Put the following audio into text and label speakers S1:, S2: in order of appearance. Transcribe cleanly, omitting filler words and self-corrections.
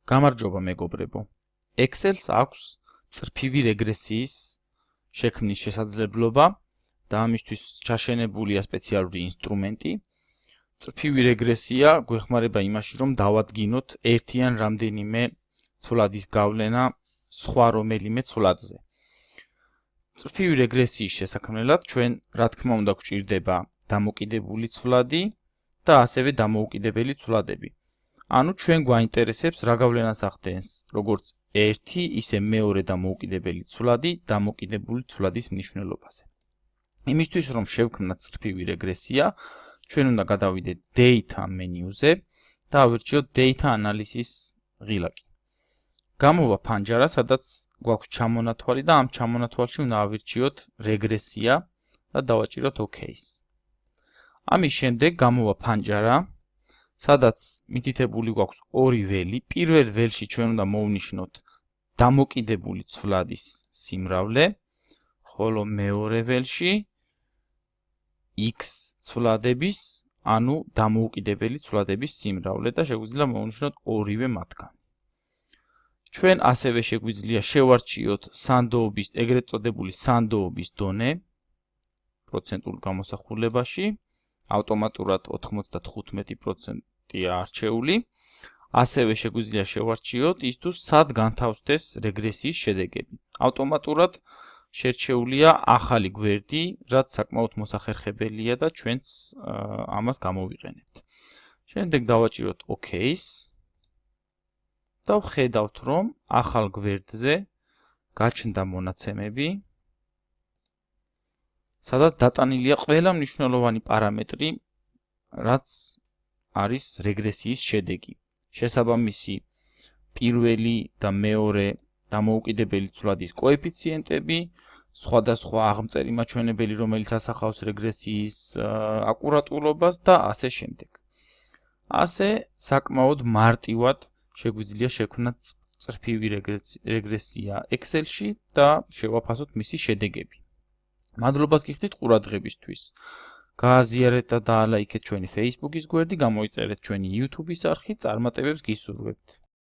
S1: გამარჯობა მეგობრებო. Excel-ს აქვს წრფივი რეგრესიის შექმნის შესაძლებლობა და ამისთვის ჩაშენებულია სპეციალური ინსტრუმენტი. წრფივი რეგრესია გვეხმარება იმაში, რომ დავადგინოთ ერთი ან რამდენიმე ცვლადის გავლენა სხვა რომელიმე ცვლადზე. წრფივი რეგრესიის შესაქმნელად ჩვენ რა თქმა უნდა გვჭირდება დამოკიდებული ცვლადი და ასევე დამოუკიდებელი ცვლადები. ანუ ჩვენ გვაინტერესებს რა გავლენას ახდენს როგორც ერთი, ისე მეორე დამოუკიდებელი ცვლადი დამოკიდებული ცვლადის მნიშვნელობაზე. იმისთვის რომ შევქმნათ წრფივი რეგრესია, ჩვენ უნდა გადავიდეთ Data menu-ზე და ავირჩიოთ Data Analysis ღილაკი. გამოვა ფანჯარა, სადაც გვაქვს ჩამონათვალი და ამ ჩამონათვალში უნდა ავირჩიოთ რეგრესია და დავაჭიროთ OK-ს. ამის შემდეგ გამოვა ფანჯარა, სადაც მითითებული გვაქვს ორი ველი. პირველ ველში ჩვენ უნდა მოვნიშნოთ დამოკიდებული ცვლადის სიმრავლე, ხოლო მეორე ველში X ცვლადების, ანუ დამოუკიდებელი ცვლადების სიმრავლე და შეგვიძლია მოვნიშნოთ ორივე მათგანი. ჩვენ ასევე შეგვიძლია შევარჩიოთ სანდოობის, ეგრეთ წოდებული სანდოობის დონე პროცენტულ გამოსახულებაში. ავტომატურად 95%-ია არჩეული. ასევე შეგვიძლია შევარჩიოთ ის თუ სად განთავსდეს რეგრესიის შედეგები. ავტომატურად შერჩეულია ახალი გვერდი, რაც საკმაოდ მოსახერხებელია და ჩვენც ამას გამოვიყენებთ. შემდეგ დავაჭიროთ OK-ს და ვხედავთ, რომ ახალ გვერდზე გაჩნდა მონაცემები, სადაც დატანილია ყველა მნიშვნელოვანი პარამეტრი, რაც არის რეგრესიის შედეგი. შესაბამისი პირველი და მეორე დამოუკიდებელი ცვლადის კოეფიციენტები, სხვადასხვა აღმწერი მაჩვენებელი, რომელიც ასახავს რეგრესიის აკურატულობას და ასე შემდეგ. ასე საკმაოდ მარტივად შეგვიძლია შექმნათ წრფივი რეგრესია Excel-ში და შევაფასოთ მისი შედეგები. მადლობას გიხდით ყურადღებისთვის. გააზიარეთ და დაალაიქეთ ჩვენი Facebook-ის გვერდი, გამოიწერეთ ჩვენი YouTube-ის არხი, წარმატებებს გისურვებთ.